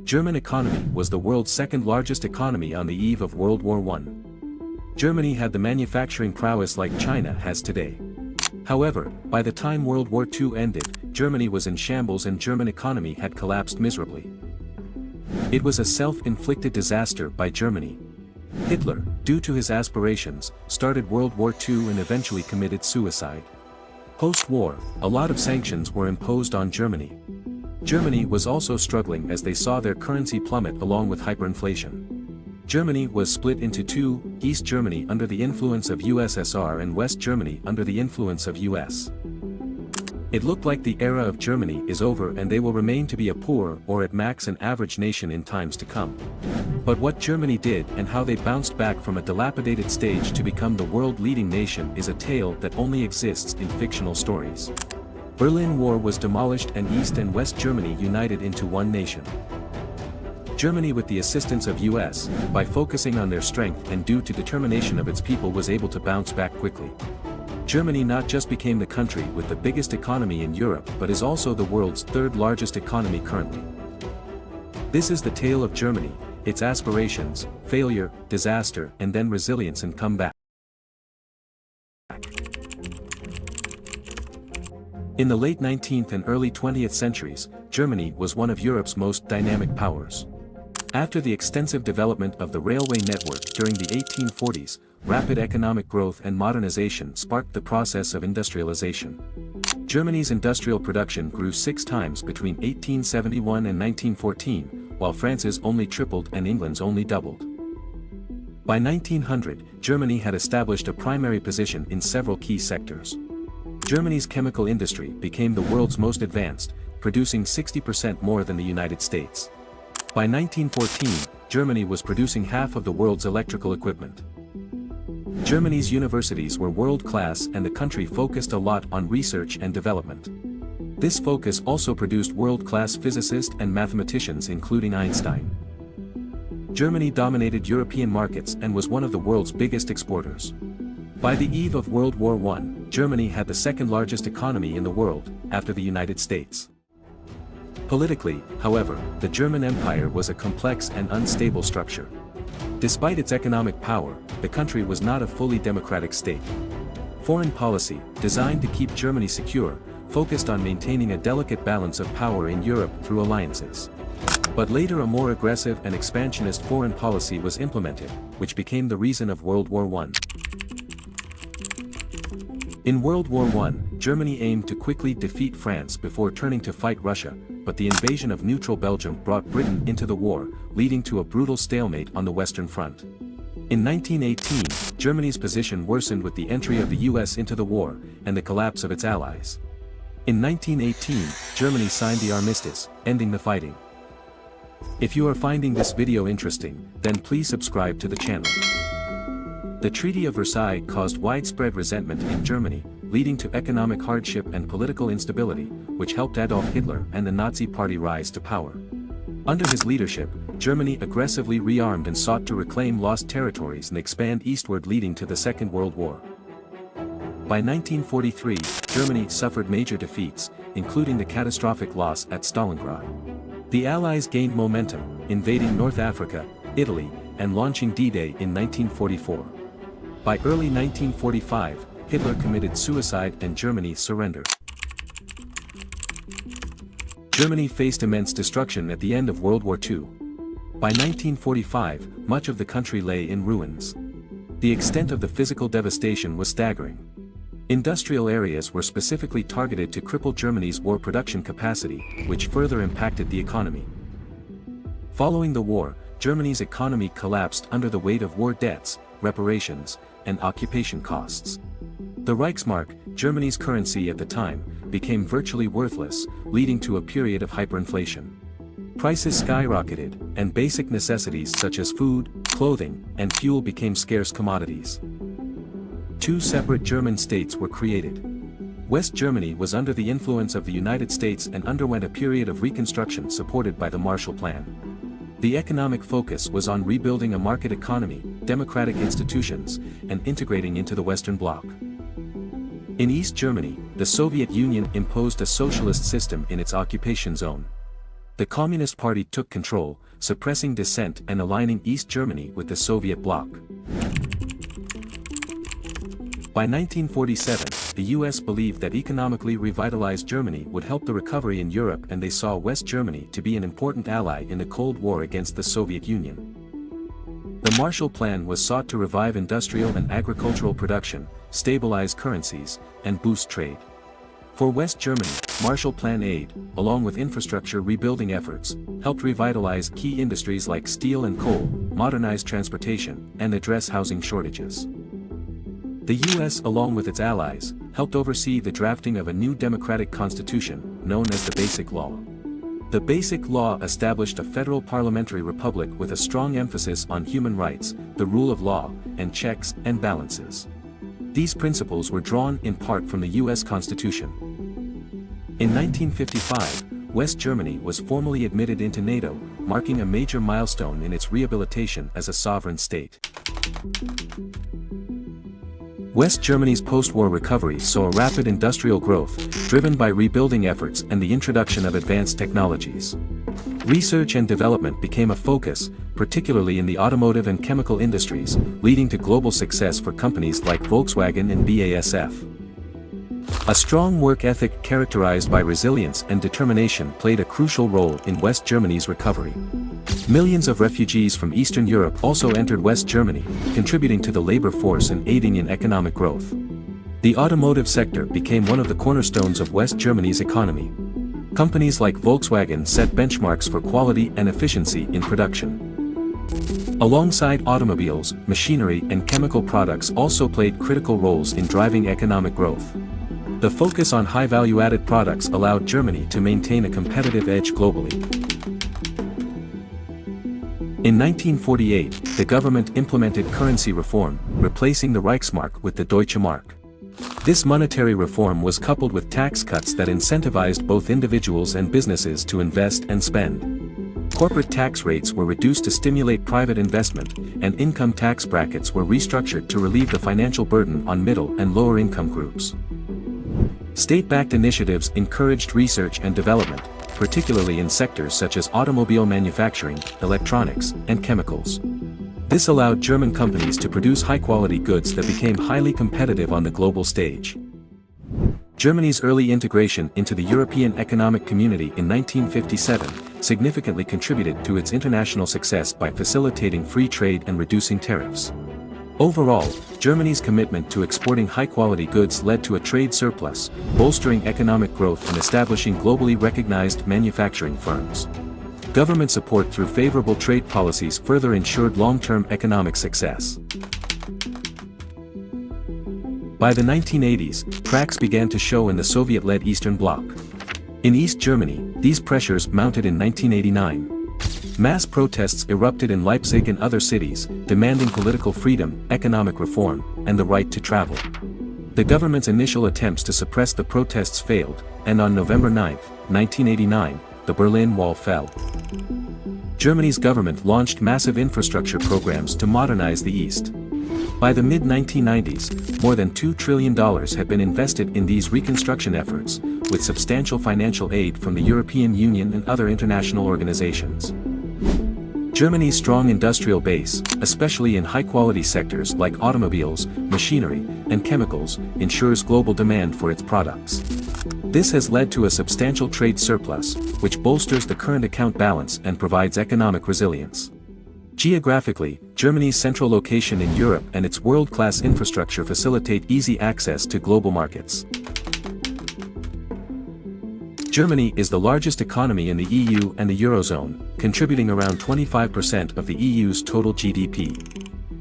German economy was the world's second largest economy on the eve of World War I. Germany had the manufacturing prowess like China has today. However, by the time World War II ended, Germany was in shambles and German economy had collapsed miserably. It was a self-inflicted disaster by Germany. Hitler, due to his aspirations, started World War II and eventually committed suicide. Post-war, a lot of sanctions were imposed on Germany. Germany was also struggling as they saw their currency plummet along with hyperinflation. Germany was split into two, East Germany under the influence of USSR and West Germany under the influence of US. It looked like the era of Germany is over and they will remain to be a poor or at max an average nation in times to come. But what Germany did and how they bounced back from a dilapidated stage to become the world-leading nation is a tale that only exists in fictional stories. Berlin Wall was demolished and East and West Germany united into one nation. Germany, with the assistance of US, by focusing on their strength and due to determination of its people, was able to bounce back quickly. Germany not just became the country with the biggest economy in Europe but is also the world's third largest economy currently. This is the tale of Germany, its aspirations, failure, disaster, and then resilience and comeback. In the late 19th and early 20th centuries, Germany was one of Europe's most dynamic powers. After the extensive development of the railway network during the 1840s, rapid economic growth and modernization sparked the process of industrialization. Germany's industrial production grew 6 times between 1871 and 1914, while France's only tripled and England's only doubled. By 1900, Germany had established a primary position in several key sectors. Germany's chemical industry became the world's most advanced, producing 60% more than the United States. By 1914, Germany was producing half of the world's electrical equipment. Germany's universities were world-class and the country focused a lot on research and development. This focus also produced world-class physicists and mathematicians including Einstein. Germany dominated European markets and was one of the world's biggest exporters. By the eve of World War I, Germany had the second largest economy in the world, after the United States. Politically, however, the German Empire was a complex and unstable structure. Despite its economic power, the country was not a fully democratic state. Foreign policy, designed to keep Germany secure, focused on maintaining a delicate balance of power in Europe through alliances. But later a more aggressive and expansionist foreign policy was implemented, which became the reason of World War I. In World War I, Germany aimed to quickly defeat France before turning to fight Russia, but the invasion of neutral Belgium brought Britain into the war, leading to a brutal stalemate on the Western Front. In 1918, Germany's position worsened with the entry of the US into the war, and the collapse of its allies. In 1918, Germany signed the armistice, ending the fighting. If you are finding this video interesting, then please subscribe to the channel. The Treaty of Versailles caused widespread resentment in Germany, leading to economic hardship and political instability, which helped Adolf Hitler and the Nazi Party rise to power. Under his leadership, Germany aggressively rearmed and sought to reclaim lost territories and expand eastward, leading to the Second World War. By 1943, Germany suffered major defeats, including the catastrophic loss at Stalingrad. The Allies gained momentum, invading North Africa, Italy, and launching D-Day in 1944. By early 1945, Hitler committed suicide and Germany surrendered. Germany faced immense destruction at the end of World War II. By 1945, much of the country lay in ruins. The extent of the physical devastation was staggering. Industrial areas were specifically targeted to cripple Germany's war production capacity, which further impacted the economy. Following the war, Germany's economy collapsed under the weight of war debts, reparations, and occupation costs. The Reichsmark, Germany's currency at the time, became virtually worthless, leading to a period of hyperinflation. Prices skyrocketed, and basic necessities such as food, clothing, and fuel became scarce commodities. 2 separate German states were created. West Germany was under the influence of the United States and underwent a period of reconstruction supported by the Marshall Plan. The economic focus was on rebuilding a market economy, democratic institutions, and integrating into the Western Bloc. In East Germany, the Soviet Union imposed a socialist system in its occupation zone. The Communist Party took control, suppressing dissent and aligning East Germany with the Soviet bloc. By 1947, the US believed that economically revitalized Germany would help the recovery in Europe, and they saw West Germany to be an important ally in the Cold War against the Soviet Union. The Marshall Plan was sought to revive industrial and agricultural production, stabilize currencies, and boost trade. For West Germany, Marshall Plan aid, along with infrastructure rebuilding efforts, helped revitalize key industries like steel and coal, modernize transportation, and address housing shortages. The US, along with its allies, helped oversee the drafting of a new democratic constitution, known as the Basic Law. The Basic Law established a federal parliamentary republic with a strong emphasis on human rights, the rule of law, and checks and balances. These principles were drawn in part from the US Constitution. In 1955, West Germany was formally admitted into NATO, marking a major milestone in its rehabilitation as a sovereign state. West Germany's post-war recovery saw rapid industrial growth, driven by rebuilding efforts and the introduction of advanced technologies. Research and development became a focus, particularly in the automotive and chemical industries, leading to global success for companies like Volkswagen and BASF. A strong work ethic characterized by resilience and determination played a crucial role in West Germany's recovery. Millions of refugees from Eastern Europe also entered West Germany, contributing to the labor force and aiding in economic growth. The automotive sector became one of the cornerstones of West Germany's economy. Companies like Volkswagen set benchmarks for quality and efficiency in production. Alongside automobiles, machinery and chemical products also played critical roles in driving economic growth. The focus on high value-added products allowed Germany to maintain a competitive edge globally. In 1948, the government implemented currency reform, replacing the Reichsmark with the Deutsche Mark. This monetary reform was coupled with tax cuts that incentivized both individuals and businesses to invest and spend. Corporate tax rates were reduced to stimulate private investment, and income tax brackets were restructured to relieve the financial burden on middle and lower income groups. State-backed initiatives encouraged research and development, particularly in sectors such as automobile manufacturing, electronics, and chemicals. This allowed German companies to produce high-quality goods that became highly competitive on the global stage. Germany's early integration into the European Economic Community in 1957 significantly contributed to its international success by facilitating free trade and reducing tariffs. Overall, Germany's commitment to exporting high-quality goods led to a trade surplus, bolstering economic growth and establishing globally recognized manufacturing firms. Government support through favorable trade policies further ensured long-term economic success. By the 1980s, cracks began to show in the Soviet-led Eastern Bloc. In East Germany, these pressures mounted in 1989. Mass protests erupted in Leipzig and other cities, demanding political freedom, economic reform, and the right to travel. The government's initial attempts to suppress the protests failed, and on November 9, 1989, the Berlin Wall fell. Germany's government launched massive infrastructure programs to modernize the East. By the mid-1990s, more than $2 trillion had been invested in these reconstruction efforts, with substantial financial aid from the European Union and other international organizations. Germany's strong industrial base, especially in high-quality sectors like automobiles, machinery, and chemicals, ensures global demand for its products. This has led to a substantial trade surplus, which bolsters the current account balance and provides economic resilience. Geographically, Germany's central location in Europe and its world-class infrastructure facilitate easy access to global markets. Germany is the largest economy in the EU and the Eurozone, contributing around 25% of the EU's total GDP.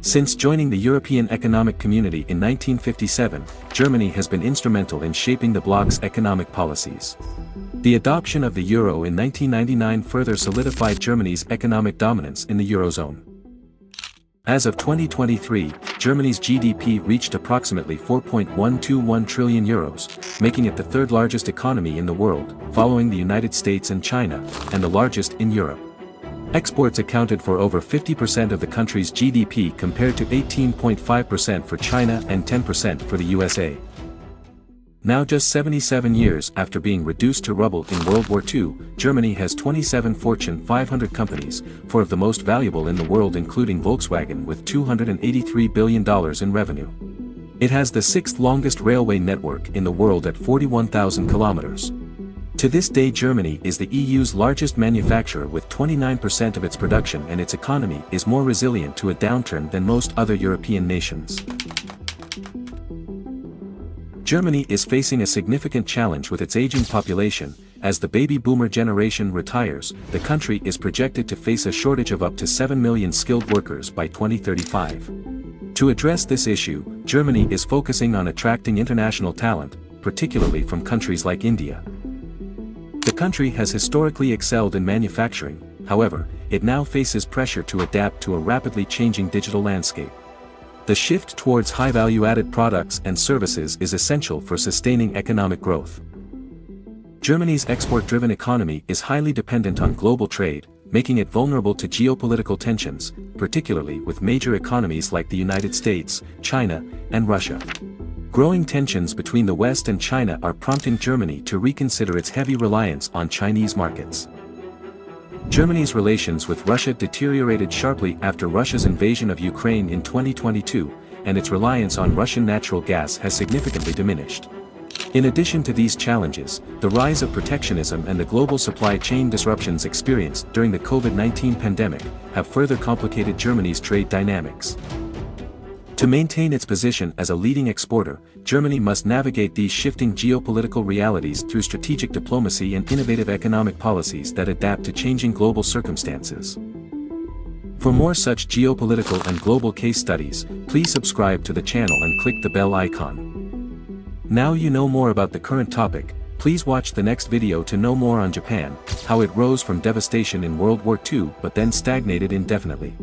Since joining the European Economic Community in 1957, Germany has been instrumental in shaping the bloc's economic policies. The adoption of the euro in 1999 further solidified Germany's economic dominance in the Eurozone. As of 2023, Germany's GDP reached approximately €4.121 trillion, making it the third largest economy in the world, following the United States and China, and the largest in Europe. Exports accounted for over 50% of the country's GDP compared to 18.5% for China and 10% for the USA. Now just 77 years after being reduced to rubble in World War II, Germany has 27 Fortune 500 companies, 4 of the most valuable in the world including Volkswagen with $283 billion in revenue. It has the 6th longest railway network in the world at 41,000 kilometers. To this day Germany is the EU's largest manufacturer with 29% of its production, and its economy is more resilient to a downturn than most other European nations. Germany is facing a significant challenge with its aging population. As the baby boomer generation retires, the country is projected to face a shortage of up to 7 million skilled workers by 2035. To address this issue, Germany is focusing on attracting international talent, particularly from countries like India. The country has historically excelled in manufacturing, however, it now faces pressure to adapt to a rapidly changing digital landscape. The shift towards high-value-added products and services is essential for sustaining economic growth. Germany's export-driven economy is highly dependent on global trade, making it vulnerable to geopolitical tensions, particularly with major economies like the United States, China, and Russia. Growing tensions between the West and China are prompting Germany to reconsider its heavy reliance on Chinese markets. Germany's relations with Russia deteriorated sharply after Russia's invasion of Ukraine in 2022, and its reliance on Russian natural gas has significantly diminished. In addition to these challenges, the rise of protectionism and the global supply chain disruptions experienced during the COVID-19 pandemic have further complicated Germany's trade dynamics. To maintain its position as a leading exporter, Germany must navigate these shifting geopolitical realities through strategic diplomacy and innovative economic policies that adapt to changing global circumstances. For more such geopolitical and global case studies, please subscribe to the channel and click the bell icon. Now you know more about the current topic, please watch the next video to know more on Japan, how it rose from devastation in World War II but then stagnated indefinitely.